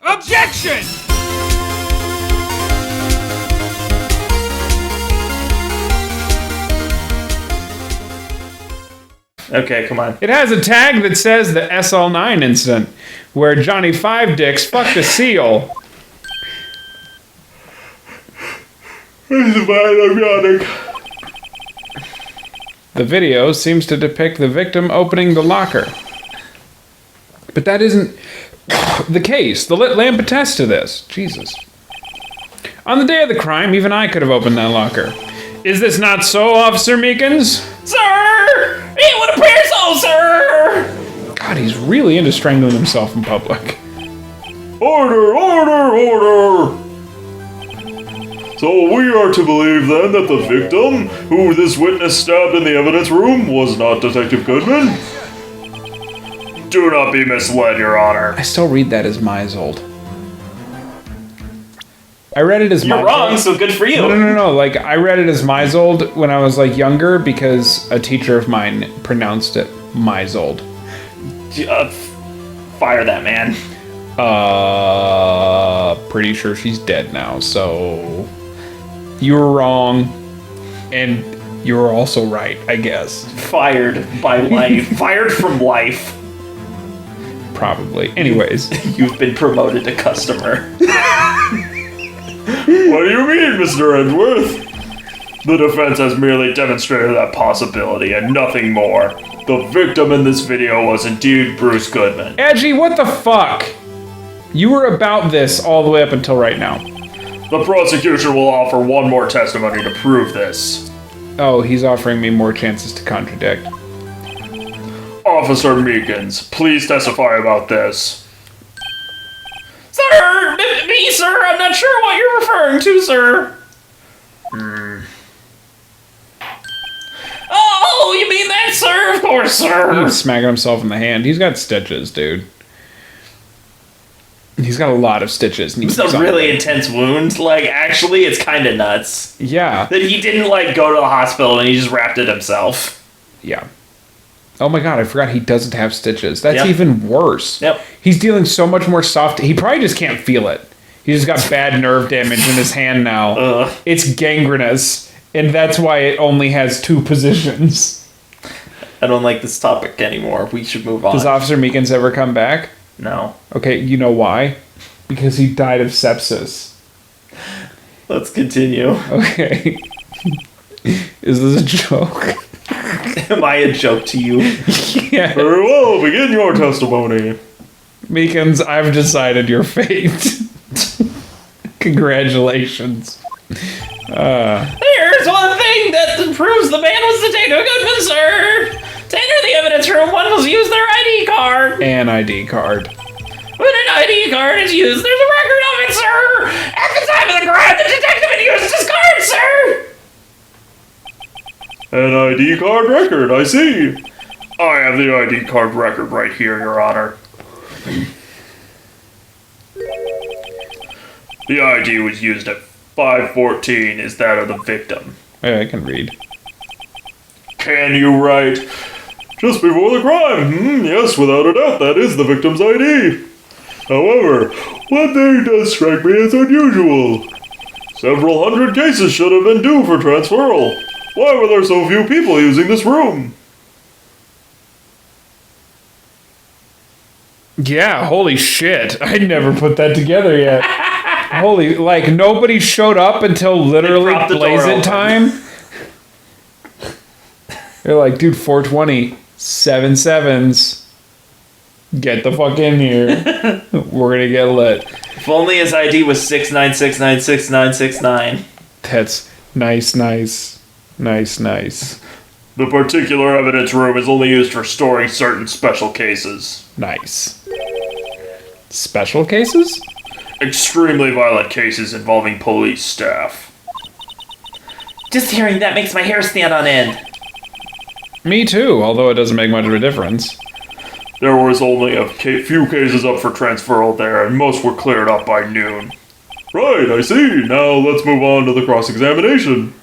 Objection! Okay, come on. It has a tag that says the SL9 incident, where Johnny Five Dicks fucked a seal. The video seems to depict the victim opening the locker. But that isn't the case. The lit lamp attests to this. Jesus. On the day of the crime, even I could have opened that locker. Is this not so, Officer Meekins? Sir! It would appear so, sir! God, he's really into strangling himself in public. Order, order, order! So we are to believe then that the victim, who this witness stabbed in the evidence room, was not Detective Goodman? Do not be misled, Your Honor. I still read that as Meisold. I read it as You're Meisold. wrong, so good for you. No. Like, I read it as Meisold when I was, like, younger because a teacher of mine pronounced it Meisold. Fire that man. Pretty sure she's dead now, so... You were wrong, and you were also right, I guess. Fired by life. Fired from life. Probably. Anyways. You've been promoted to customer. What do you mean, Mr. Edgeworth? The defense has merely demonstrated that possibility and nothing more. The victim in this video was indeed Bruce Goodman. Edgy, what the fuck? You were about this all the way up until right now. The prosecution will offer one more testimony to prove this. Oh, he's offering me more chances to contradict. Officer Meekins, please testify about this. Sir! Me, sir! I'm not sure what you're referring to, sir. Oh, you mean that, sir? Of course, sir. He's smacking himself in the hand. He's got stitches, dude. He's got a lot of stitches. It's a really intense wound. Like, actually, it's kind of nuts. Yeah. That he didn't, like, go to the hospital and he just wrapped it himself. Yeah. Oh my god, I forgot he doesn't have stitches. That's even worse. Yep. He's dealing so much more soft. He probably just can't feel it. He just got bad nerve damage in his hand now. It's gangrenous, and that's why it only has 2 positions. I don't like this topic anymore. We should move on. Does Officer Meekins ever come back? No. Okay, you know why? Because he died of sepsis. Let's continue. Okay. Is this a joke? Am I a joke to you? Yeah. Very well, begin your testimony. Meekins, I've decided your fate. Congratulations. There's one thing that proves the man was Detective Goodman, sir. To enter the evidence room, one must use their ID card. An ID card. When an ID card is used, there's a record of it, sir. At the time of the crime, the detective had used his card, sir. An ID card record, I see. I have the ID card record right here, Your Honor. The ID was used at 5:14 is that of the victim. Yeah, I can read. Can you write? Just before the crime. Yes, without a doubt, that is the victim's ID. However, one thing does strike me as unusual. Several hundred cases should have been due for transferal. Why were there so few people using this room? Yeah, holy shit. I never put that together yet. Holy, like, nobody showed up until literally blaze-it time? They're like, dude, 420, 7 sevens. Get the fuck in here. We're gonna get lit. If only his ID was 696696969. That's nice. The particular evidence room is only used for storing certain special cases. Nice. Special cases? Extremely violent cases involving police staff. Just hearing that makes my hair stand on end. Me too, although it doesn't make much of a difference. There was only a few cases up for transferal there, and most were cleared up by noon. Right, I see. Now let's move on to the cross-examination.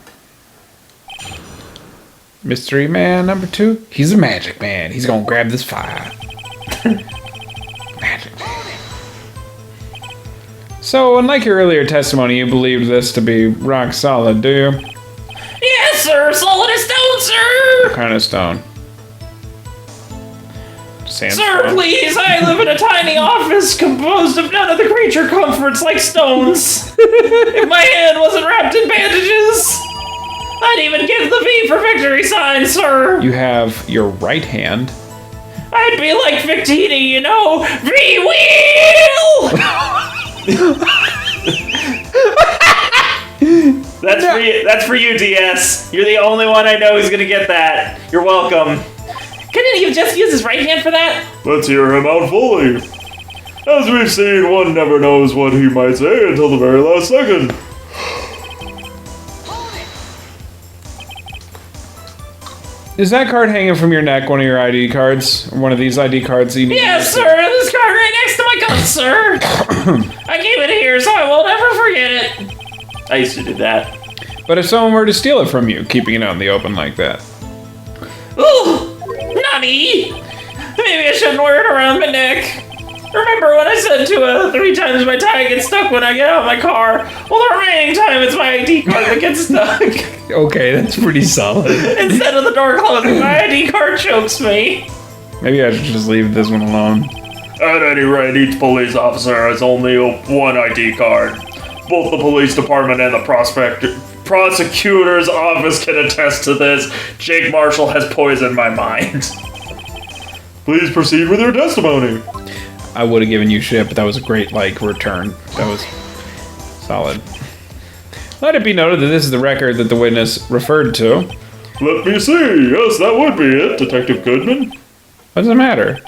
Mystery man number 2? He's a magic man. He's gonna grab this fire. Magic man. So, unlike your earlier testimony, you believed this to be rock solid, do you? Yes, sir. Solid as stone, sir. What kind of stone? Sandstone? Sir, please. I live in a tiny office composed of none of the creature comforts like stones. If my hand wasn't wrapped in bandages, I'd even give the V for victory sign, sir. You have your right hand. I'd be like Victini, you know. V-wheel! That's for you, DS. You're the only one I know who's gonna get that. You're welcome. Couldn't he have just used his right hand for that? Let's hear him out fully. As we've seen, one never knows what he might say until the very last second. Is that card hanging from your neck, one of your ID cards? Or one of these ID cards that you need? Yes, sir. This card right next to my gun, sir. I keep it here so I will never forget it. I used to do that. But if someone were to steal it from you, keeping it out in the open like that? Ooh, Nani! Maybe I shouldn't wear it around my neck. Remember when I said to 3 times my tie gets stuck when I get out of my car? Well, the remaining time it's my ID card that gets stuck. Okay, that's pretty solid. Instead of the door closing, my ID card chokes me. Maybe I should just leave this one alone. At any rate, each police officer has only one ID card. Both the police department and the prosecutor's office can attest to this. Jake Marshall has poisoned my mind. Please proceed with your testimony. I would have given you shit, but that was a great, return. That was solid. Let it be noted that this is the record that the witness referred to. Let me see. Yes, that would be it, Detective Goodman. What does it matter?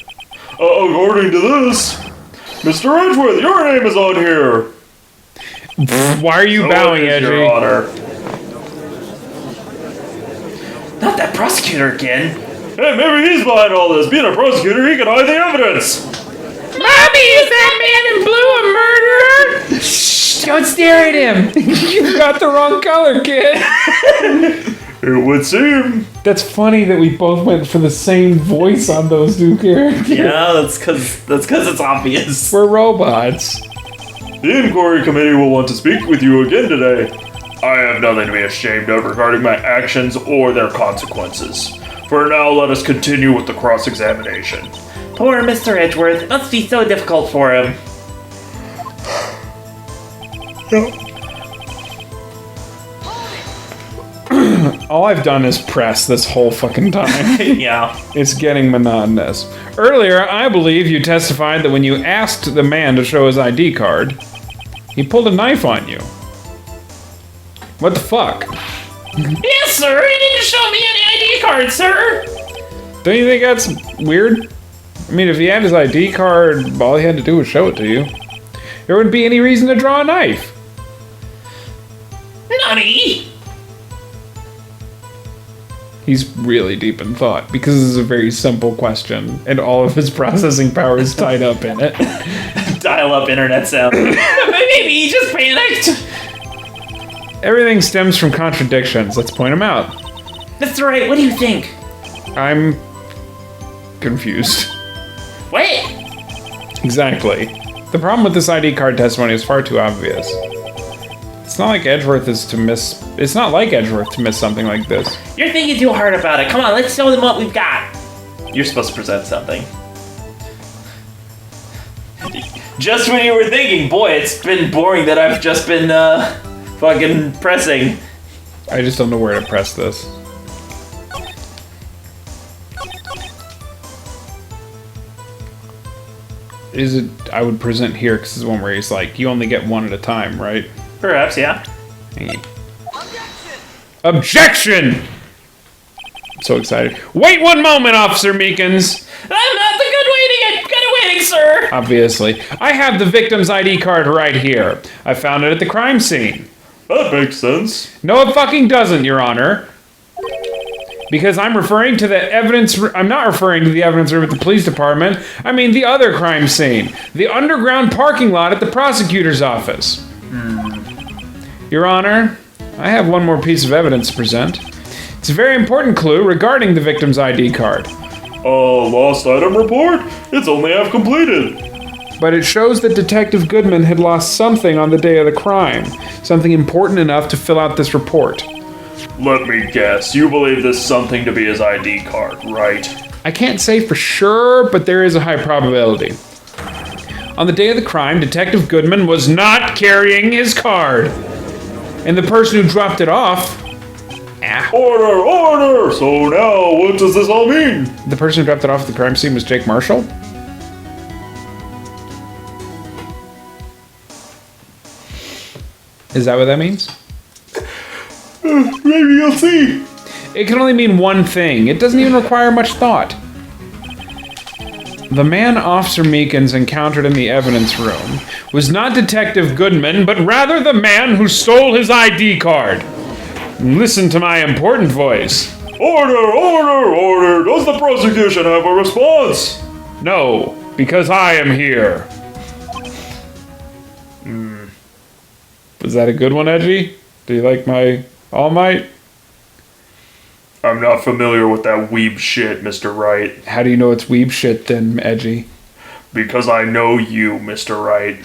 According to this, Mr. Edgeworth, your name is on here. Why are you bowing, Your Edgy? Honor. Not that prosecutor again. Hey, maybe he's behind all this. Being a prosecutor, he can hide the evidence. Mommy, is that man in blue a murderer? Shh, don't stare at him. You've got the wrong color, kid. It would seem. That's funny that we both went for the same voice on those two characters. Yeah, that's because it's obvious. We're robots. The inquiry committee will want to speak with you again today. I have nothing to be ashamed of regarding my actions or their consequences. For now, let us continue with the cross-examination. Poor Mr. Edgeworth. It must be so difficult for him. All I've done is press this whole fucking time. Yeah. It's getting monotonous. Earlier, I believe you testified that when you asked the man to show his ID card, he pulled a knife on you. What the fuck? Yes, sir. He didn't show me any ID card, sir. Don't you think that's weird? I mean, if he had his ID card, all he had to do was show it to you. There wouldn't be any reason to draw a knife. Nani? He's really deep in thought because this is a very simple question and all of his processing power is tied up in it. Dial up internet sound. Maybe he just panicked. Everything stems from contradictions. Let's point them out. Mr. Wright, what do you think? I'm confused. Wait. Exactly. The problem with this ID card testimony is far too obvious. It's not like Edgeworth is to miss... It's not like Edgeworth to miss something like this. You're thinking too hard about it. Come on, let's show them what we've got. You're supposed to present something. Just when you were thinking, boy, it's been boring that I've just been, fucking pressing. I just don't know where to press this. Is it... I would present here because this is one where he's like, you only get one at a time, right? Perhaps, yeah. Objection! I'm so excited. Wait one moment, Officer Meekins! I'm not the good waiting, sir! Obviously. I have the victim's ID card right here. I found it at the crime scene. That makes sense. No, it fucking doesn't, Your Honor. Because I'm referring to the evidence... I'm not referring to the evidence room at the police department. I mean the other crime scene. The underground parking lot at the prosecutor's office. Your Honor, I have one more piece of evidence to present. It's a very important clue regarding the victim's ID card. Lost item report? It's only half completed. but it shows that Detective Goodman had lost something on the day of the crime. Something important enough to fill out this report. Let me guess, you believe this something to be his ID card, right? I can't say for sure, but there is a high probability. On the day of the crime, Detective Goodman was not carrying his card. And the person who dropped it off... Order! Order! So now, what does this all mean? The person who dropped it off at the crime scene was Jake Marshall? Is that what that means? Maybe you'll see. It can only mean one thing. It doesn't even require much thought. The man Officer Meekins encountered in the evidence room was not Detective Goodman, but rather the man who stole his ID card. Listen to my important voice. Order! Order! Order! Does the prosecution have a response? No, because I am here. Was that a good one, Edgy? Do you like my All Might? I'm not familiar with that weeb shit, Mr. Wright. How do you know it's weeb shit then, Edgy? Because I know you, Mr. Wright.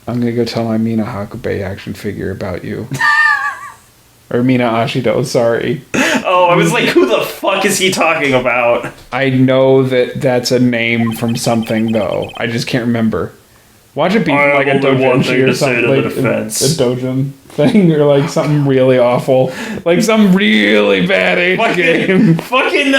I'm gonna go tell my Mina Hakube action figure about you. Or Mina Ashido, sorry. Oh, I was like, who the fuck is he talking about? I know that that's a name from something, though. I just can't remember. Watch it be I like a have only one doujin thing or to say something, to the like defense. a doujin thing, or like something really awful, like some really bad H game. Fucking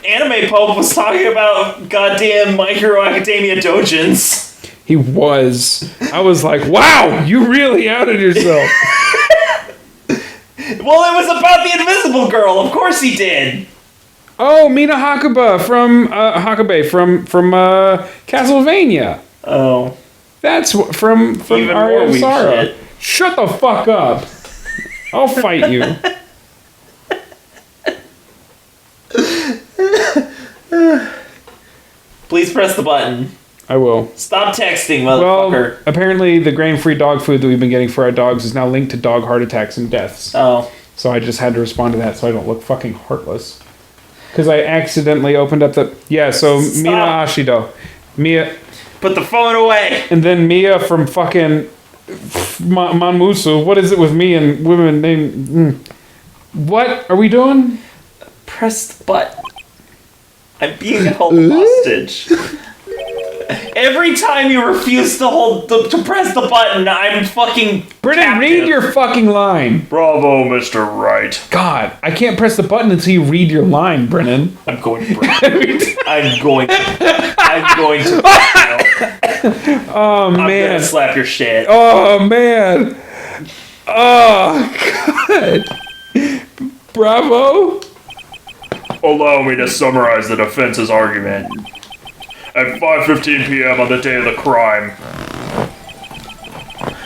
Anime Pope was talking about goddamn My Hero Academia doujins. He was. I was like, wow, you really outed yourself. Well, it was about the Invisible Girl. Of course he did. Oh, Mina Hakuba from Hakube from Castlevania. Oh, That's from even Aria more of weeb Sorrow. shit. Shut the fuck up. I'll fight you. Please press the button. I will. Stop texting, Well, motherfucker. apparently the grain-free dog food that we've been getting for our dogs is now linked to dog heart attacks and deaths. Oh. So I just had to respond to that so I don't look fucking heartless. Because I accidentally opened up the... Yeah, so Stop. Mina Ashido. Mia... Put the phone away. And then Mia from fucking... Manmusu. What is it with me and women named... What are we doing? Press the button. I'm being held hostage. Every time you refuse to press the button, I'm fucking Brennan, captive. read your fucking line. Bravo, Mr. Wright. God, I can't press the button until you read your line, Brennan. I'm going to break. I'm going to. Oh, I'm man. gonna slap your shit. Oh, man. Oh, God. Bravo. Allow me to summarize the defense's argument. At 5:15 p.m. on the day of the crime,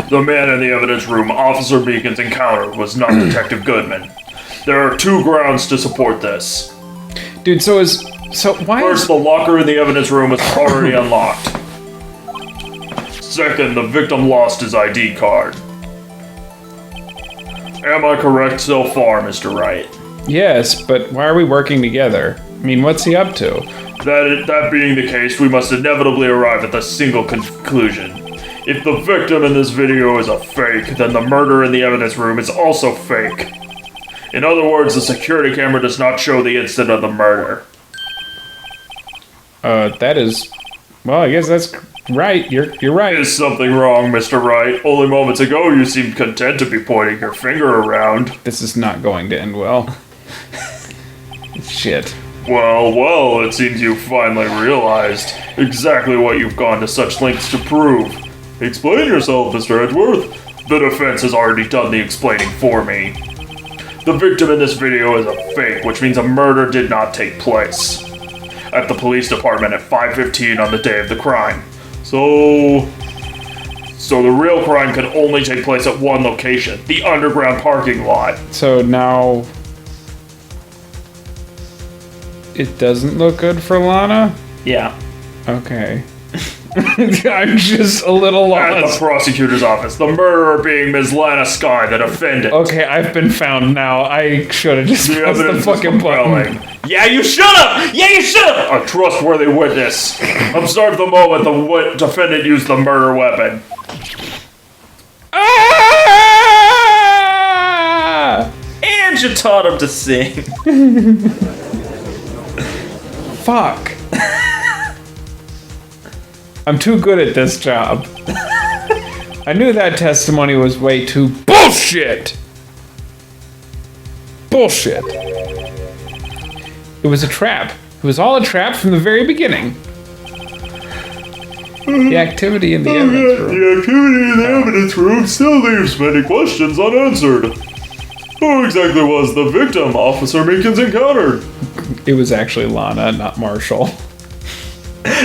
the man in the evidence room Officer Meekins encountered was not Detective Goodman. There are two grounds to support this. Dude, so why First, the locker in the evidence room was already unlocked. Second, the victim lost his ID card. Am I correct so far, Mr. Wright? Yes, but why are we working together? I mean, what's he up to? That being the case, we must inevitably arrive at the single conclusion. If the victim in this video is a fake, then the murder in the evidence room is also fake. In other words, the security camera does not show the instant of the murder. That is... Well, I guess that's right. You're right. Is something wrong, Mr. Wright? Only moments ago you seemed content to be pointing your finger around. This is not going to end well. Shit. Well, it seems you finally realized exactly what you've gone to such lengths to prove. Explain yourself, Mr. Edgeworth. The defense has already done the explaining for me. The victim in this video is a fake, which means a murder did not take place at the police department at 5:15 on the day of the crime. So the real crime could only take place at one location, the underground parking lot. So now... It doesn't look good for Lana? Yeah. Okay. I'm just a little At the lost. prosecutor's office, the murderer being Ms. Lana Sky, the defendant. Okay, I've been found now. I should have just The pressed the evidence is fucking compelling. button. Yeah, you should have! Yeah, you should have! A trustworthy witness. Observe the moment the defendant used the murder weapon. Ah! And you taught him to sing. Fuck. I'm too good at this job. I knew that testimony was way too bullshit. Bullshit. It was a trap. It was all a trap from the very beginning. The activity in the evidence room. The activity in the evidence room still leaves many questions unanswered. Who exactly was the victim Officer Meekins encountered? It was actually Lana, not Marshall.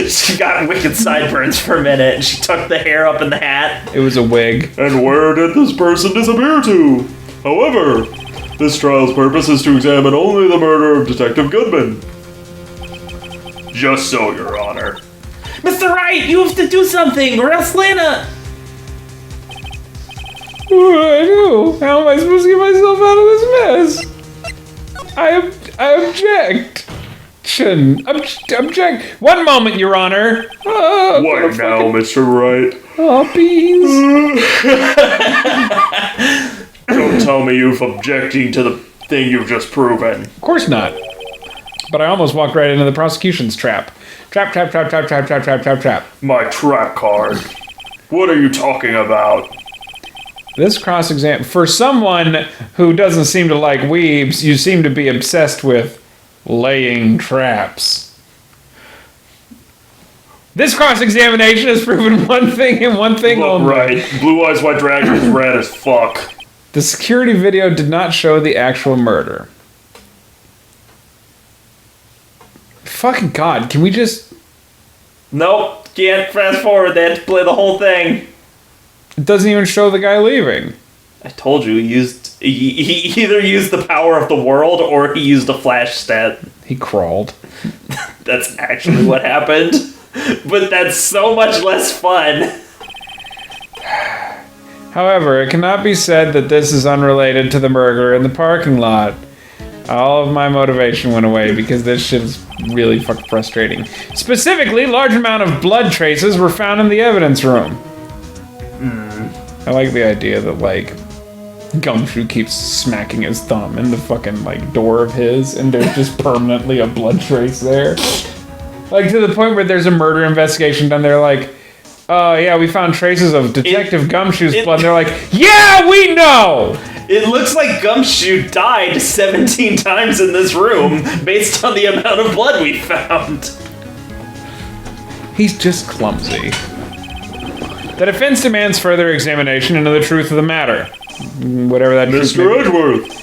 She got wicked sideburns for a minute, and she tucked the hair up in the hat. It was a wig. And where did this person disappear to? However, this trial's purpose is to examine only the murder of Detective Goodman. Just so, Your Honor. Mr. Wright, you have to do something, or else Lana... What do I do? How am I supposed to get myself out of this mess? I object. Object. One moment, Your Honor. Oh, What now, Mr. Wright? Oh, beans. Don't tell me you've objecting to the thing you've just proven. Of course not. But I almost walked right into the prosecution's trap. Trap. My trap card. What are you talking about? This cross-exam... For someone who doesn't seem to like weebs, you seem to be obsessed with laying traps. This cross-examination has proven one thing and one thing Look, only. right. Blue Eyes White Dragon is red as fuck. The security video did not show the actual murder. Fucking God, can we just... Nope, can't fast forward. They had to play the whole thing. It doesn't even show the guy leaving. I told you, he either used the power of the world or he used a flash stat. He crawled. That's actually what happened. But that's so much less fun. However, it cannot be said that this is unrelated to the murder in the parking lot. All of my motivation went away because this shit is really fucking frustrating. Specifically, large amount of blood traces were found in the evidence room. I like the idea that, like, Gumshoe keeps smacking his thumb in the fucking, like, door of his, and there's just permanently a blood trace there. Like, to the point where there's a murder investigation done, they're like, oh, yeah, we found traces of Detective Gumshoe's blood. And they're like, yeah, we know! It looks like Gumshoe died 17 times in this room based on the amount of blood we found. He's just clumsy. The defense demands further examination into the truth of the matter. Whatever that truth may Mr. be. Edgeworth.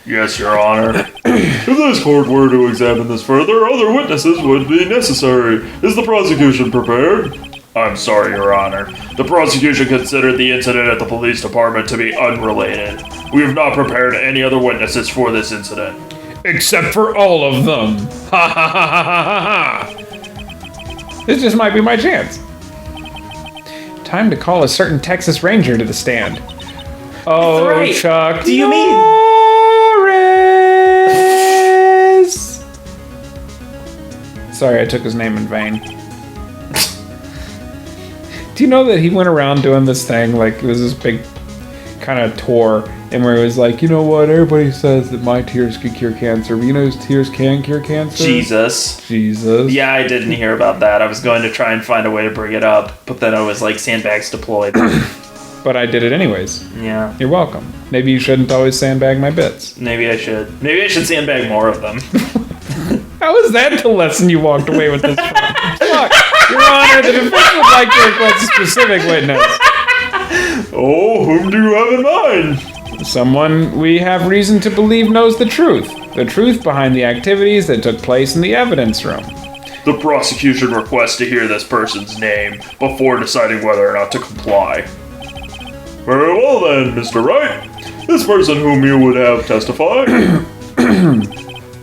Yes, Your Honor. If this court were to examine this further, other witnesses would be necessary. Is the prosecution prepared? I'm sorry, Your Honor. The prosecution considered the incident at the police department to be unrelated. We have not prepared any other witnesses for this incident. Except for all of them. Ha ha ha ha ha ha. This just might be my chance. Time to call a certain Texas Ranger to the stand. Oh, Right. Chuck. Do you mean- Norris! Sorry, I took his name in vain. Do you know that he went around doing this thing, like, it was this big kind of tour, and where it was like, you know what, everybody says that my tears could cure cancer, but you know whose tears can cure cancer? Jesus. Jesus. Yeah, I didn't hear about that. I was going to try and find a way to bring it up, but then I was like, sandbags deployed. But I did it anyways. Yeah, You're welcome. Maybe you shouldn't always sandbag my bits. maybe I should. Maybe I should sandbag more of them. How is that the lesson you walked away with this from? Fuck. Your Honor, the defense would like to request a specific witness. Oh, whom do you have in mind? Someone we have reason to believe knows the truth. The truth behind the activities that took place in the evidence room. The prosecution requests to hear this person's name before deciding whether or not to comply. Very well then, Mr. Wright. This person whom you would have testify.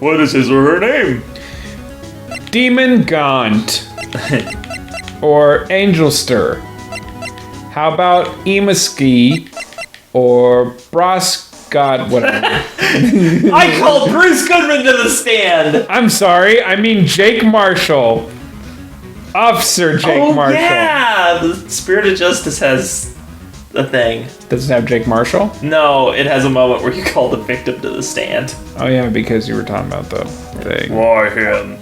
What is his or her name? Demon Gaunt. or Angelster? How about Emaski or Broscott, whatever? I called Bruce Goodman to the stand. I'm sorry, I mean Jake Marshall. Officer Jake Marshall. Yeah, the Spirit of Justice has a thing. Does it have Jake Marshall? No, it has a moment where you call the victim to the stand. Oh yeah, because you were talking about the thing. Why him?